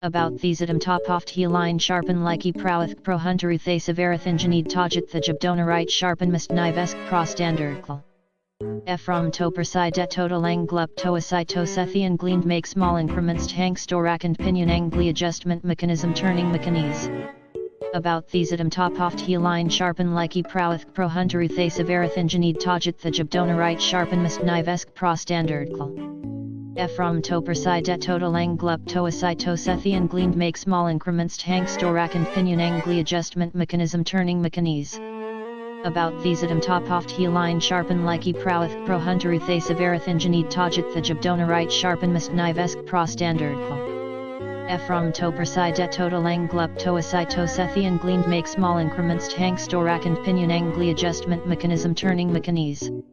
About these top oft heline Sharpen Axicube-I Pro Hunter Severith Ingenid Tajit the Jabdonarite Sharpen Most Knives Pro Standard From Topersai det total anglup toasai tosethian gleaned make small increments tank storak and pinion angli adjustment mechanism turning mechanism. About these top oft heline Sharpen Axicube-I Pro Hunter Severith Ingenid Tajit the Jabdonarite Sharpen Most Knives Pro Standard From Topersai det total anglup toasai tosethian gleaned make small increments tank storak and pinion angli adjustment mechanism turning mechanism. About these top oft heline Sharpen Axicube-I Pro Hunter Severith Ingenid Tajit the Jabdonarite Sharpen Most Knives Pro Standard From Topersai det total anglup toasai tosethian gleaned make small increments tank storak and pinion angli adjustment mechanism turning mechanism.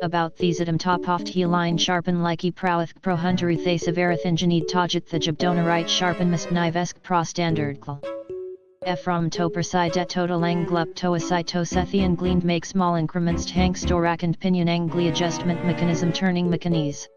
About these top oft heline Sharpen Axicube-I Pro Hunter Severith Ingenid Tajit the Jabdonarite Sharpen Most Knives Pro Standard From Topersai det total anglup toasai tosethian gleaned make small increments tank storak and pinion angli adjustment mechanism turning mechanism.